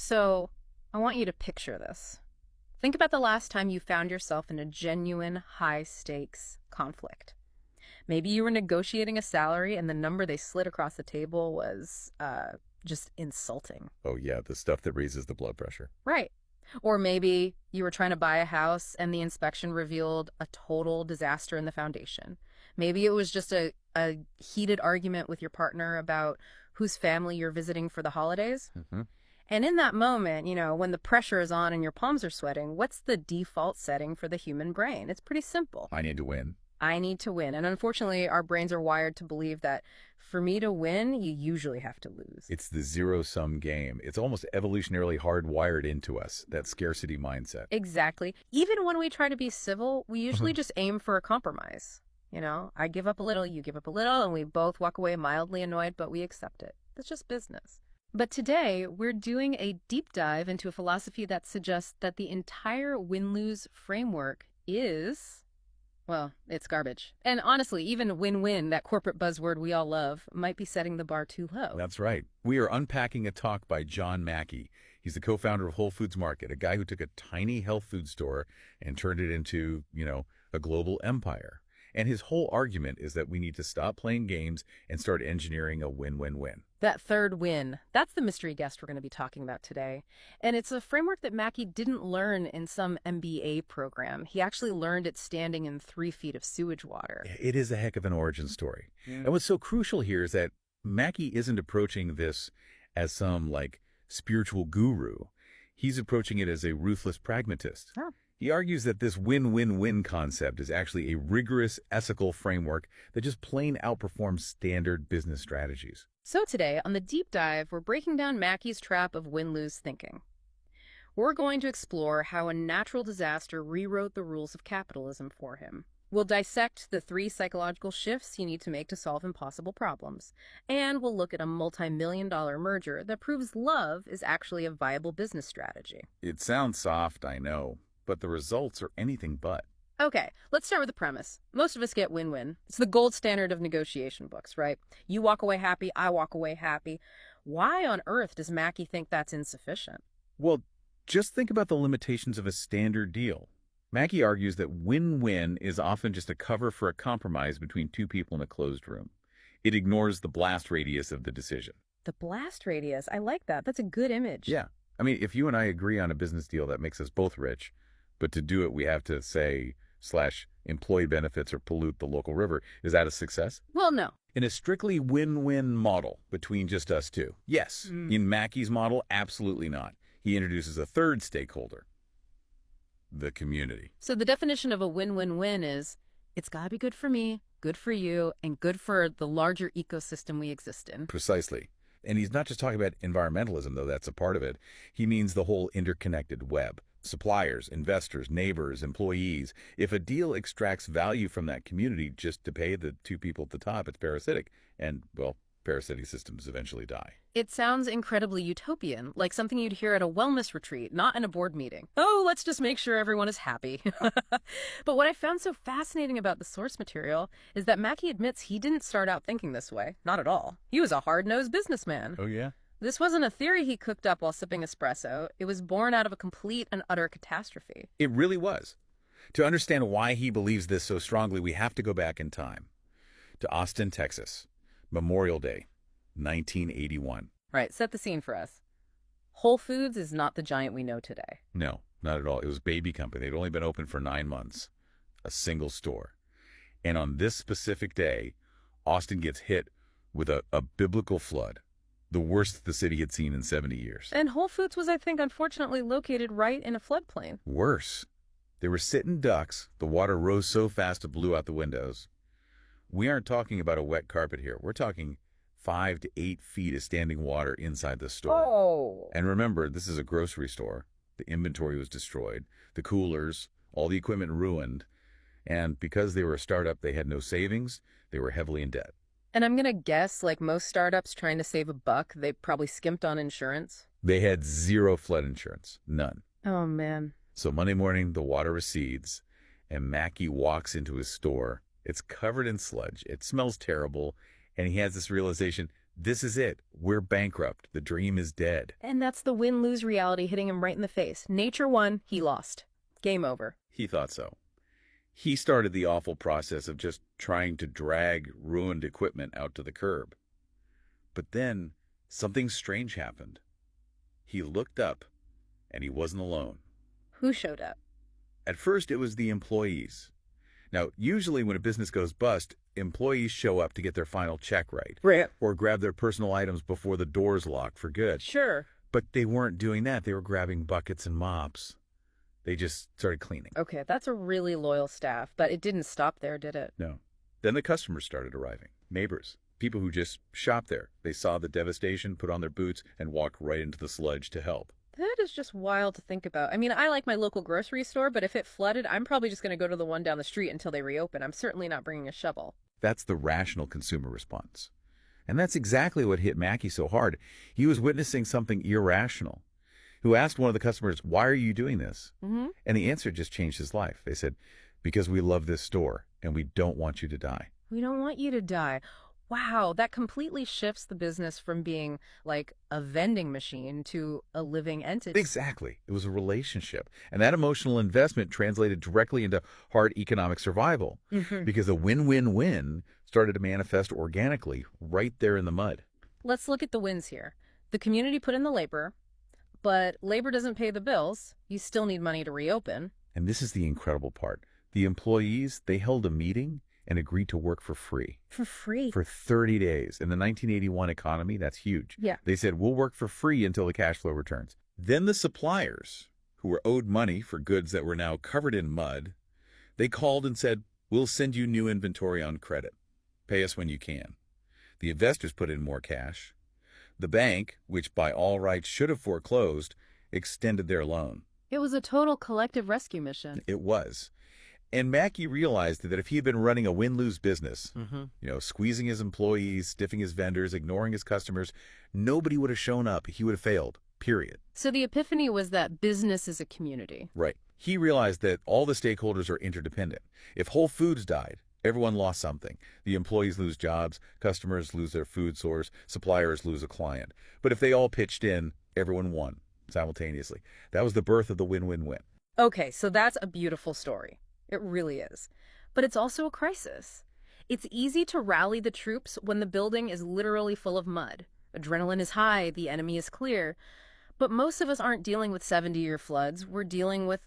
So, I want you to picture this. Think about the last time you found yourself in a genuine high stakes conflict. Maybe you were negotiating a salary and the number they slid across the table was just insulting. Oh, yeah, the stuff that raises the blood pressure. Right. Or maybe you were trying to buy a house and the inspection revealed a total disaster in the foundation. Maybe it was just a heated argument with your partner about whose family you're visiting for the holidays. Hmm. And in that moment, when the pressure is on and your palms are sweating, what's the default setting for the human brain? It's pretty simple. I need to win. I need to win. And unfortunately, our brains are wired to believe that for me to win, you usually have to lose. It's the zero-sum game. It's almost evolutionarily hardwired into us, that scarcity mindset. Exactly. Even when we try to be civil, we usually just aim for a compromise. I give up a little, you give up a little, and we both walk away mildly annoyed, but we accept it. It's just business. But today, we're doing a deep dive into a philosophy that suggests that the entire win-lose framework is, well, it's garbage. And honestly, even win-win, that corporate buzzword we all love, might be setting the bar too low. That's right. We are unpacking a talk by John Mackey. He's the co-founder of Whole Foods Market, a guy who took a tiny health food store and turned it into, a global empire. And his whole argument is that we need to stop playing games and start engineering a win-win-win. That third win, that's the mystery guest we're going to be talking about today. And it's a framework that Mackey didn't learn in some MBA program. He actually learned it standing in 3 feet of sewage water. It is a heck of an origin story. And what's so crucial here is that Mackey isn't approaching this as some, spiritual guru. He's approaching it as a ruthless pragmatist. Oh. He argues that this win-win-win concept is actually a rigorous ethical framework that just plain outperforms standard business strategies. So today, on the deep dive, we're breaking down Mackey's trap of win-lose thinking. We're going to explore how a natural disaster rewrote the rules of capitalism for him. We'll dissect the 3 psychological shifts you need to make to solve impossible problems. And we'll look at a multi-million-dollar merger that proves love is actually a viable business strategy. It sounds soft, I know, but the results are anything but. Okay, let's start with the premise. Most of us get win-win. It's the gold standard of negotiation books, right? You walk away happy, I walk away happy. Why on earth does Mackey think that's insufficient? Well, just think about the limitations of a standard deal. Mackey argues that win-win is often just a cover for a compromise between 2 people in a closed room. It ignores the blast radius of the decision. The blast radius, I like that. That's a good image. Yeah. I mean, if you and I agree on a business deal that makes us both rich, but to do it we have to say /employee benefits or pollute the local river, is that a success? Well, no. In a strictly win-win model between just us 2, yes. In Mackey's model, absolutely not. He introduces a third stakeholder, the community. So the definition of a win-win-win is it's got to be good for me, good for you, and good for the larger ecosystem we exist in. Precisely. And he's not just talking about environmentalism, though that's a part of it. He means the whole interconnected web. Suppliers, investors, neighbors, employees. If a deal extracts value from that community just to pay the 2 people at the top, it's parasitic. And, well, parasitic systems eventually die. It sounds incredibly utopian, like something you'd hear at a wellness retreat, not in a board meeting. Oh, let's just make sure everyone is happy. But what I found so fascinating about the source material is that Mackey admits he didn't start out thinking this way. Not at all. He was a hard-nosed businessman. Oh, yeah? This wasn't a theory he cooked up while sipping espresso. It was born out of a complete and utter catastrophe. It really was. To understand why he believes this so strongly, we have to go back in time. To Austin, Texas. Memorial Day, 1981. Right, set the scene for us. Whole Foods is not the giant we know today. No, not at all. It was a baby company. They'd only been open for 9 months. A single store. And on this specific day, Austin gets hit with a biblical flood. The worst the city had seen in 70 years. And Whole Foods was, I think, unfortunately located right in a floodplain. Worse. They were sitting ducks. The water rose so fast it blew out the windows. We aren't talking about a wet carpet here. We're talking 5 to 8 feet of standing water inside the store. Oh. And remember, this is a grocery store. The inventory was destroyed. The coolers, all the equipment ruined. And because they were a startup, they had no savings. They were heavily in debt. And I'm going to guess, like most startups trying to save a buck, they probably skimped on insurance. They had 0 flood insurance. None. Oh, man. So Monday morning, the water recedes, and Mackey walks into his store. It's covered in sludge. It smells terrible, and he has this realization, This is it. We're bankrupt. The dream is dead. And that's the win-lose reality hitting him right in the face. Nature won, he lost. Game over. He thought so. He started the awful process of just trying to drag ruined equipment out to the curb. But then something strange happened. He looked up, and he wasn't alone. Who showed up? At first, it was the employees. Now, usually when a business goes bust, employees show up to get their final check right. Or grab their personal items before the doors lock for good. Sure. But they weren't doing that. They were grabbing buckets and mops. They just started cleaning. Okay, that's a really loyal staff, but it didn't stop there, did it? No. Then the customers started arriving. Neighbors. People who just shopped there. They saw the devastation, put on their boots, and walked right into the sludge to help. That is just wild to think about. I mean, I like my local grocery store, but if it flooded, I'm probably just going to go to the one down the street until they reopen. I'm certainly not bringing a shovel. That's the rational consumer response. And that's exactly what hit Mackey so hard. He was witnessing something irrational. Who asked one of the customers, "Why are you doing this?" Mm-hmm. And the answer just changed his life. They said, "Because we love this store and we don't want you to die." We don't want you to die. Wow, that completely shifts the business from being like a vending machine to a living entity. Exactly. It was a relationship. And that emotional investment translated directly into hard economic survival because a win-win-win started to manifest organically right there in the mud. Let's look at the wins here. The community put in the labor, but labor doesn't pay the bills. You still need money to reopen. And this is the incredible part. The employees, they held a meeting and agreed to work for free. For free? For 30 days. In the 1981 economy, that's huge. Yeah. They said, we'll work for free until the cash flow returns. Then the suppliers, who were owed money for goods that were now covered in mud, they called and said, we'll send you new inventory on credit. Pay us when you can. The investors put in more cash. The bank, which by all rights should have foreclosed, extended their loan. It was a total collective rescue mission. It was. And Mackey realized that if he had been running a win-lose business, squeezing his employees, stiffing his vendors, ignoring his customers, nobody would have shown up. He would have failed, period. So the epiphany was that business is a community. Right. He realized that all the stakeholders are interdependent. If Whole Foods died, everyone lost something. The employees lose jobs, customers lose their food source, suppliers lose a client. But if they all pitched in, everyone won simultaneously. That was the birth of the win-win-win. Okay, so that's a beautiful story. It really is. But it's also a crisis. It's easy to rally the troops when the building is literally full of mud. Adrenaline is high, the enemy is clear. But most of us aren't dealing with 70-year floods. We're dealing with,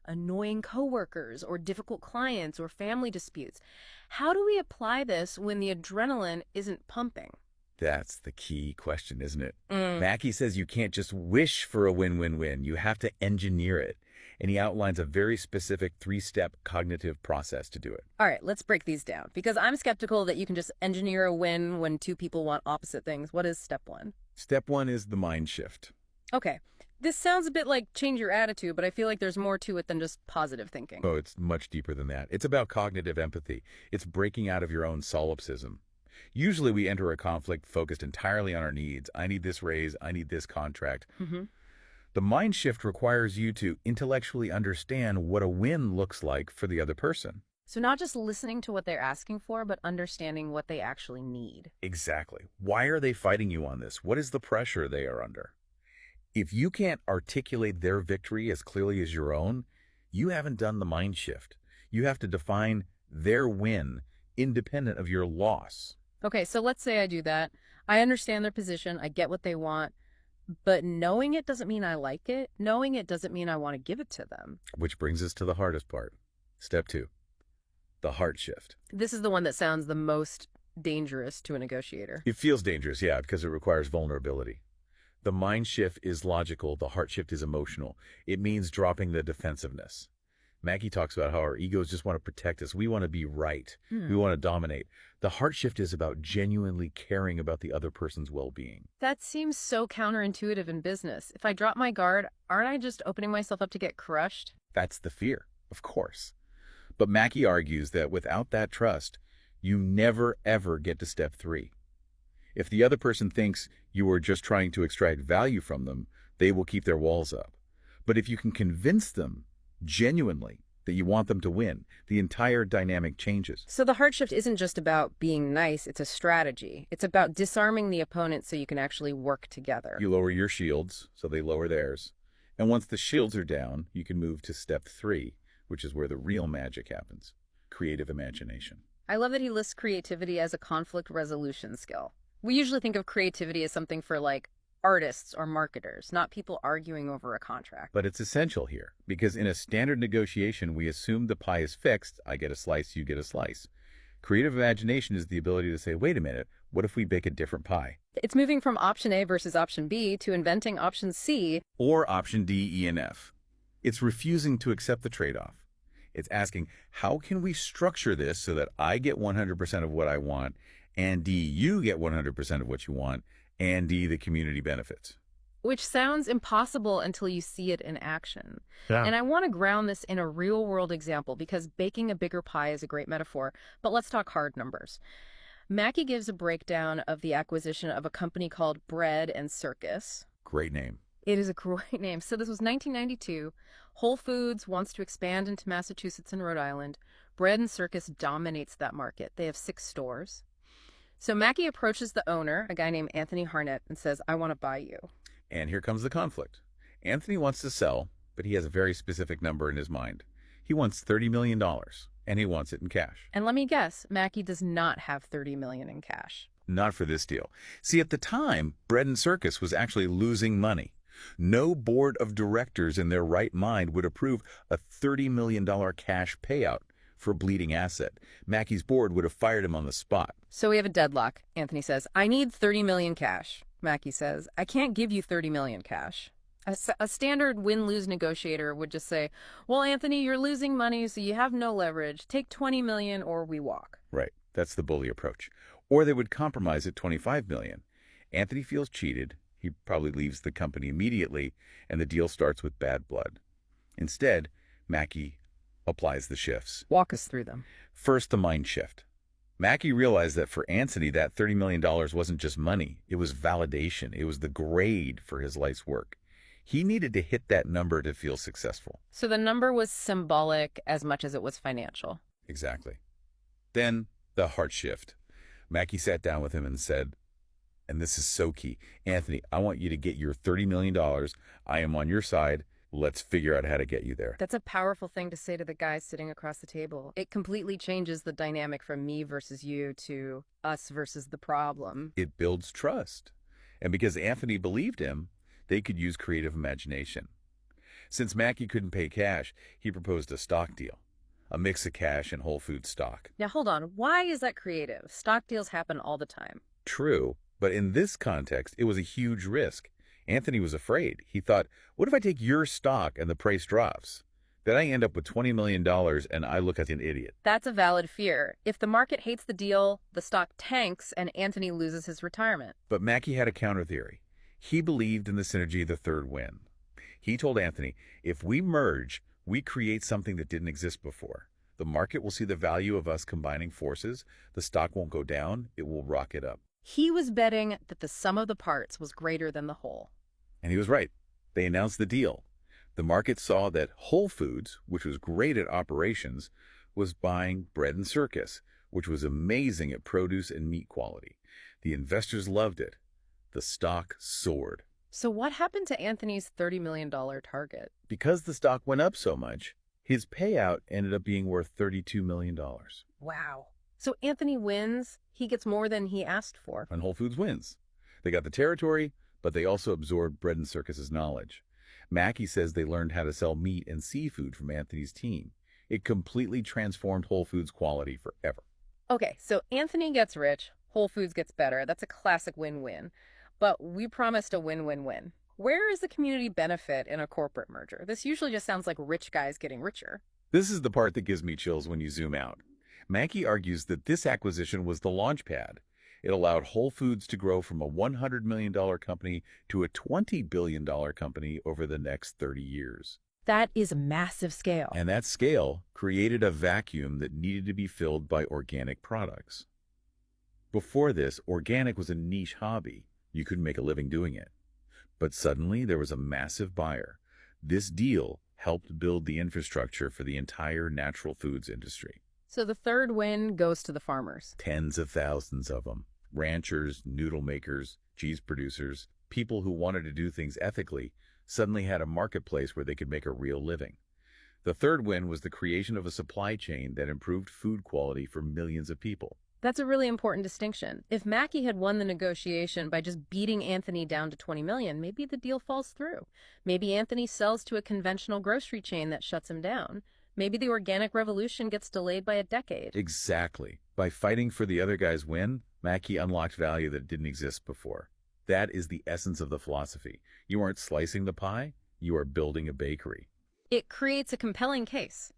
annoying coworkers or difficult clients or family disputes. How do we apply this when the adrenaline isn't pumping? That's the key question, isn't it? Mackey says you can't just wish for a win-win-win. You have to engineer it. And he outlines a very specific 3-step cognitive process to do it. All right, let's break these down, because I'm skeptical that you can just engineer a win when two people want opposite things. What is step one? Step one is the mind shift. Okay, this sounds a bit like change your attitude, but I feel like there's more to it than just positive thinking. Oh, it's much deeper than that. It's about cognitive empathy. It's breaking out of your own solipsism. Usually we enter a conflict focused entirely on our needs. I need this raise. I need this contract. The mind shift requires you to intellectually understand what a win looks like for the other person. So not just listening to what they're asking for, but understanding what they actually need. Exactly. Why are they fighting you on this? What is the pressure they are under? If you can't articulate their victory as clearly as your own, you haven't done the mind shift. You have to define their win independent of your loss. Okay, so let's say I do that. I understand their position. I get what they want. But knowing it doesn't mean I like it. Knowing it doesn't mean I want to give it to them. Which brings us to the hardest part. Step 2, the heart shift. This is the one that sounds the most dangerous to a negotiator. It feels dangerous, yeah, because it requires vulnerability. The mind shift is logical. The heart shift is emotional. It means dropping the defensiveness. Mackey talks about how our egos just want to protect us. We want to be right. We want to dominate. The heart shift is about genuinely caring about the other person's well-being. That seems so counterintuitive in business. If I drop my guard, aren't I just opening myself up to get crushed? That's the fear, of course. But Mackey argues that without that trust, you never, ever get to step 3. If the other person thinks you are just trying to extract value from them, they will keep their walls up. But if you can convince them genuinely that you want them to win. The entire dynamic changes. So the hard shift isn't just about being nice, it's a strategy. It's about disarming the opponent so you can actually work together. You lower your shields, so they lower theirs. And once the shields are down, you can move to step 3, which is where the real magic happens. Creative imagination. I love that he lists creativity as a conflict resolution skill. We usually think of creativity as something for like artists or marketers, not people arguing over a contract. But it's essential here, because in a standard negotiation, we assume the pie is fixed. I get a slice, you get a slice. Creative imagination is the ability to say, wait a minute, what if we bake a different pie? It's moving from option A versus option B to inventing option C. Or option D, E, and F. It's refusing to accept the trade-off. It's asking, how can we structure this so that I get 100% of what I want, and D, you get 100% of what you want, and D, the community benefits. Which sounds impossible until you see it in action. Yeah. And I want to ground this in a real-world example because baking a bigger pie is a great metaphor, but let's talk hard numbers. Mackey gives a breakdown of the acquisition of a company called Bread and Circus. Great name. It is a great name. So this was 1992. Whole Foods wants to expand into Massachusetts and Rhode Island. Bread and Circus dominates that market. They have 6 stores. So Mackey approaches the owner, a guy named Anthony Harnett, and says, I want to buy you. And here comes the conflict. Anthony wants to sell, but he has a very specific number in his mind. He wants $30 million, and he wants it in cash. And let me guess, Mackey does not have $30 million in cash. Not for this deal. See, at the time, Bread and Circus was actually losing money. No board of directors in their right mind would approve a $30 million cash payout for a bleeding asset. Mackey's board would have fired him on the spot. So we have a deadlock. Anthony says, I need $30 million cash. Mackey says, I can't give you $30 million cash. A standard win-lose negotiator would just say, well, Anthony, you're losing money, so you have no leverage. Take $20 million or we walk. Right. That's the bully approach. Or they would compromise at $25 million. Anthony feels cheated. He probably leaves the company immediately, and the deal starts with bad blood. Instead, Mackey applies the shifts. Walk us through them. First, the mind shift. Mackey realized that for Anthony, that $30 million wasn't just money. It was validation. It was the grade for his life's work. He needed to hit that number to feel successful. So the number was symbolic as much as it was financial. Exactly. Then, the heart shift. Mackey sat down with him and said, and this is so key, Anthony, I want you to get your $30 million. I am on your side. Let's figure out how to get you there. That's a powerful thing to say to the guy sitting across the table. It completely changes the dynamic from me versus you to us versus the problem. It builds trust. And because Anthony believed him, they could use creative imagination. Since Mackey couldn't pay cash, he proposed a stock deal, a mix of cash and Whole Foods stock. Now, hold on. Why is that creative? Stock deals happen all the time. True, but in this context, it was a huge risk. Anthony was afraid. He thought, what if I take your stock and the price drops? Then I end up with $20 million and I look like an idiot. That's a valid fear. If the market hates the deal, the stock tanks and Anthony loses his retirement. But Mackey had a counter theory. He believed in the synergy of the third win. He told Anthony, if we merge, we create something that didn't exist before. The market will see the value of us combining forces. The stock won't go down. It will rocket up. He was betting that the sum of the parts was greater than the whole. And he was right. They announced the deal. The market saw that Whole Foods, which was great at operations, was buying Bread and Circus, which was amazing at produce and meat quality. The investors loved it. The stock soared. So what happened to Anthony's $30 million target? Because the stock went up so much, his payout ended up being worth $32 million. Wow. So Anthony wins. He gets more than he asked for. And Whole Foods wins. They got the territory, but they also absorbed Bread and Circus's knowledge. Mackey says they learned how to sell meat and seafood from Anthony's team. It completely transformed Whole Foods' quality forever. Okay, so Anthony gets rich, Whole Foods gets better. That's a classic win-win. But we promised a win-win-win. Where is the community benefit in a corporate merger? This usually just sounds like rich guys getting richer. This is the part that gives me chills when you zoom out. Mackey argues that this acquisition was the launch pad. It allowed Whole Foods to grow from a $100 million company to a $20 billion company over the next 30 years. That is a massive scale. And that scale created a vacuum that needed to be filled by organic products. Before this, organic was a niche hobby. You couldn't make a living doing it. But suddenly there was a massive buyer. This deal helped build the infrastructure for the entire natural foods industry. So the third win goes to the farmers. Tens of thousands of them. Ranchers, noodle makers, cheese producers, people who wanted to do things ethically suddenly had a marketplace where they could make a real living. The third win was the creation of a supply chain that improved food quality for millions of people. That's a really important distinction. If Mackey had won the negotiation by just beating Anthony down to 20 million, maybe the deal falls through. Maybe Anthony sells to a conventional grocery chain that shuts him down. Maybe the organic revolution gets delayed by a decade. Exactly. By fighting for the other guy's win, Mackey unlocked value that didn't exist before. That is the essence of the philosophy. You aren't slicing the pie, you are building a bakery. It creates a compelling case.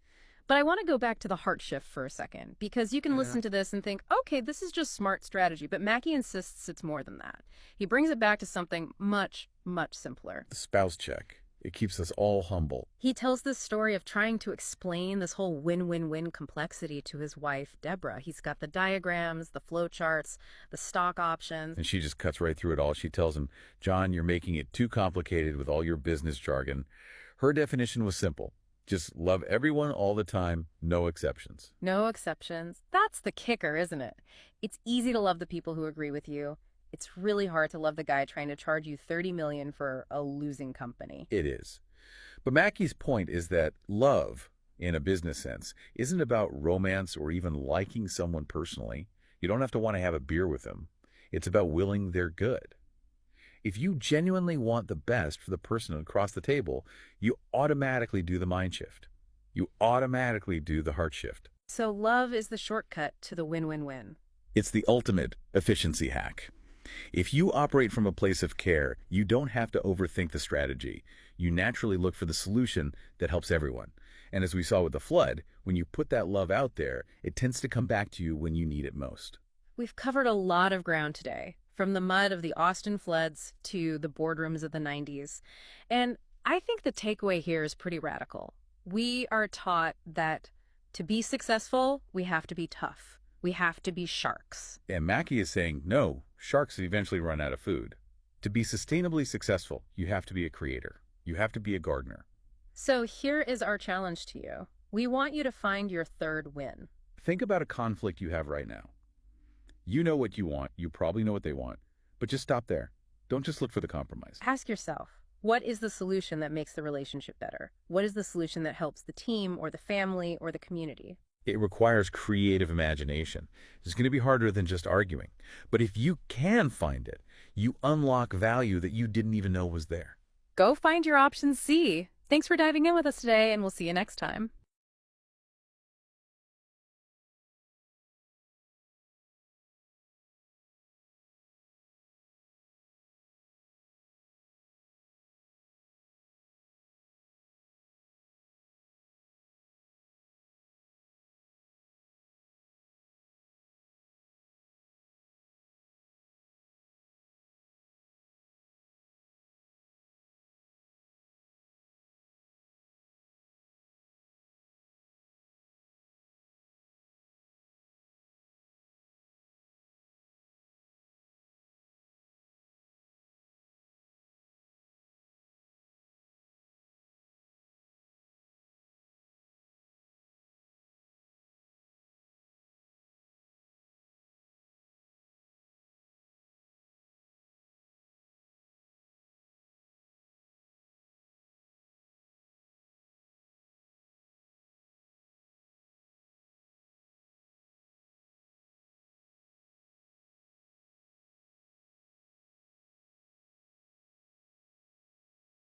But I want to go back to the heart shift for a second, because you can listen to this and think, okay, this is just smart strategy, but Mackey insists it's more than that. He brings it back to something much, much simpler. The spouse check. It keeps us all humble. He tells this story of trying to explain this whole win-win-win complexity to his wife, Deborah. He's got the diagrams, the flow charts, the stock options. And she just cuts right through it all. She tells him, John, you're making it too complicated with all your business jargon. Her definition was simple. Just love everyone all the time, no exceptions. No exceptions. That's the kicker, isn't it? It's easy to love the people who agree with you. It's really hard to love the guy trying to charge you $30 million for a losing company. It is. But Mackey's point is that love, in a business sense, isn't about romance or even liking someone personally. You don't have to want to have a beer with them. It's about willing their good. If you genuinely want the best for the person across the table, you automatically do the mind shift. You automatically do the heart shift. So love is the shortcut to the win-win-win. It's the ultimate efficiency hack. If you operate from a place of care, you don't have to overthink the strategy. You naturally look for the solution that helps everyone. And as we saw with the flood, when you put that love out there, it tends to come back to you when you need it most. We've covered a lot of ground today, from the mud of the Austin floods to the boardrooms of the 90s. And I think the takeaway here is pretty radical. We are taught that to be successful, we have to be tough. We have to be sharks. And Mackey is saying, no, sharks eventually run out of food. To be sustainably successful, you have to be a creator. You have to be a gardener. So here is our challenge to you. We want you to find your third win. Think about a conflict you have right now. You know what you want. You probably know what they want. But just stop there. Don't just look for the compromise. Ask yourself, what is the solution that makes the relationship better? What is the solution that helps the team or the family or the community? It requires creative imagination. It's going to be harder than just arguing. But if you can find it, you unlock value that you didn't even know was there. Go find your option C. Thanks for diving in with us today, and we'll see you next time.